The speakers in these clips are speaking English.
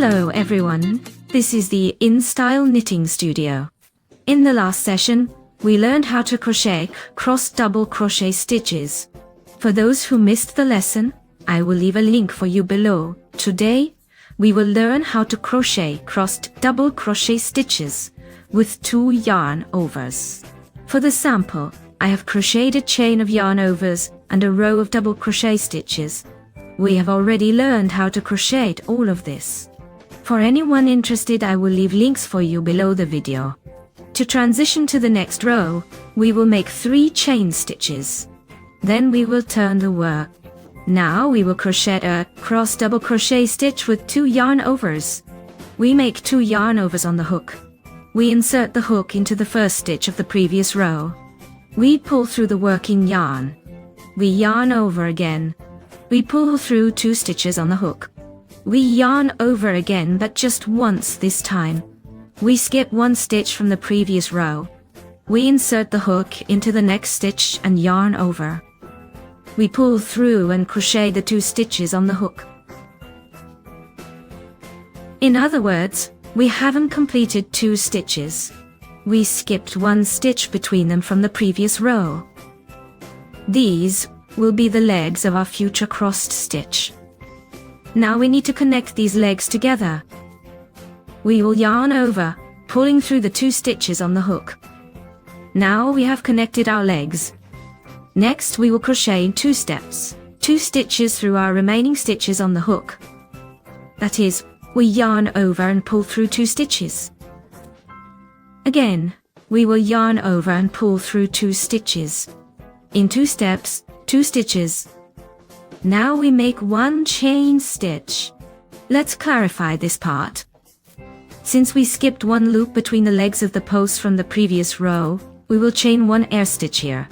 Hello everyone, this is the InStyle Knitting Studio. In the last session, we learned how to crochet cross double crochet stitches. For those who missed the lesson, I will leave a link for you below. Today, we will learn how to crochet crossed double crochet stitches with 2 yarn overs. For the sample, I have crocheted a chain of yarn overs and a row of double crochet stitches. We have already learned how to crochet all of this. For anyone interested, I will leave links for you below the video. To transition to the next row, we will make 3 chain stitches. Then we will turn the work. Now we will crochet a cross double crochet stitch with 2 yarn overs. We make 2 yarn overs on the hook. We insert the hook into the first stitch of the previous row. We pull through the working yarn. We yarn over again. We pull through 2 stitches on the hook. We yarn over again, but just once this time. We skip 1 stitch from the previous row. We insert the hook into the next stitch and yarn over. We pull through and crochet the 2 stitches on the hook. In other words, we haven't completed 2 stitches. We skipped 1 stitch between them from the previous row. These will be the legs of our future crossed stitch. Now we need to connect these legs together. We will yarn over, pulling through the 2 stitches on the hook. Now we have connected our legs. Next we will crochet in 2 steps, 2 stitches through our remaining stitches on the hook. That is, we yarn over and pull through 2 stitches. Again, we will yarn over and pull through 2 stitches. In 2 steps, 2 stitches. Now we make 1 chain stitch. Let's clarify this part. Since we skipped 1 loop between the legs of the post from the previous row, we will chain 1 air stitch here.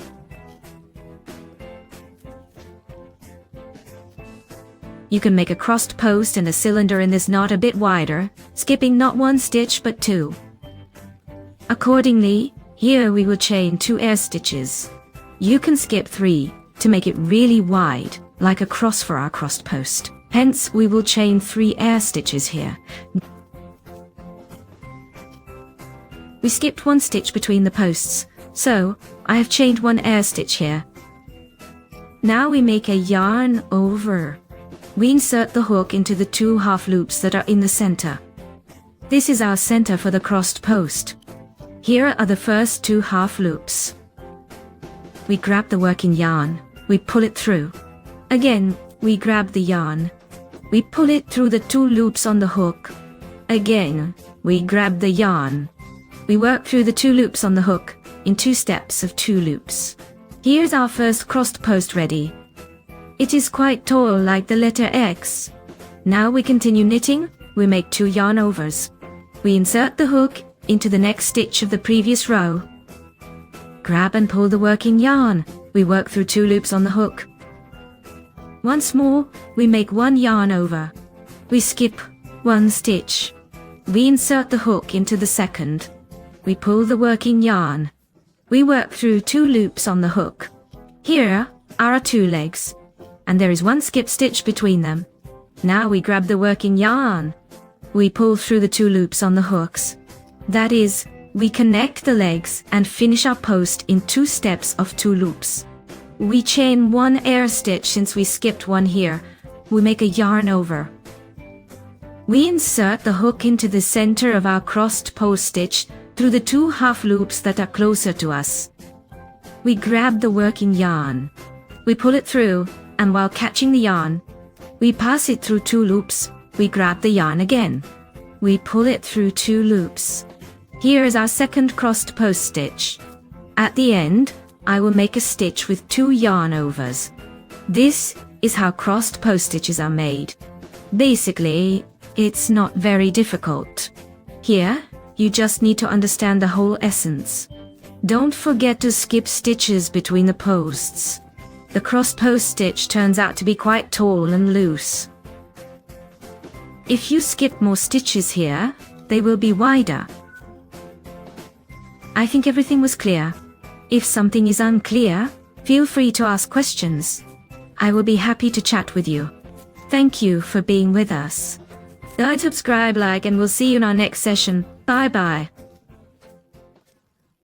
You can make a crossed post and a cylinder in this knot a bit wider, skipping not 1 stitch but 2. Accordingly, here we will chain 2 air stitches. You can skip 3 to make it really wide, like a cross for our crossed post. Hence, we will chain 3 air stitches here. We skipped 1 stitch between the posts, so I have chained 1 air stitch here. Now we make a yarn over. We insert the hook into the 2 half loops that are in the center. This is our center for the crossed post. Here are the first 2 half loops. We grab the working yarn. We pull it through. Again, we grab the yarn. We pull it through the 2 loops on the hook. Again, we grab the yarn. We work through the 2 loops on the hook in 2 steps of 2 loops. Here's our first crossed post ready. It is quite tall, like the letter X. Now we continue knitting. We make 2 yarn overs. We insert the hook into the next stitch of the previous row. Grab and pull the working yarn. We work through 2 loops on the hook. Once more, we make 1 yarn over. We skip 1 stitch. We insert the hook into the second. We pull the working yarn. We work through 2 loops on the hook. Here are our 2 legs, and there is 1 skip stitch between them. Now we grab the working yarn. We pull through the 2 loops on the hooks. That is, we connect the legs and finish our post in 2 steps of 2 loops. We chain 1 air stitch since we skipped 1 here. We make a yarn over. We insert the hook into the center of our crossed post stitch through the 2 half loops that are closer to us. We grab the working yarn. We pull it through, and while catching the yarn, we pass it through 2 loops. We grab the yarn again. We pull it through 2 loops. Here is our second crossed post stitch. At the end, I will make a stitch with 2 yarn overs. This is how crossed post stitches are made. Basically, it's not very difficult. Here, you just need to understand the whole essence. Don't forget to skip stitches between the posts. The crossed post stitch turns out to be quite tall and loose. If you skip more stitches here, they will be wider. I think everything was clear. If something is unclear, feel free to ask questions. I will be happy to chat with you. Thank you for being with us. Subscribe, like, and we'll see you in our next session. Bye bye.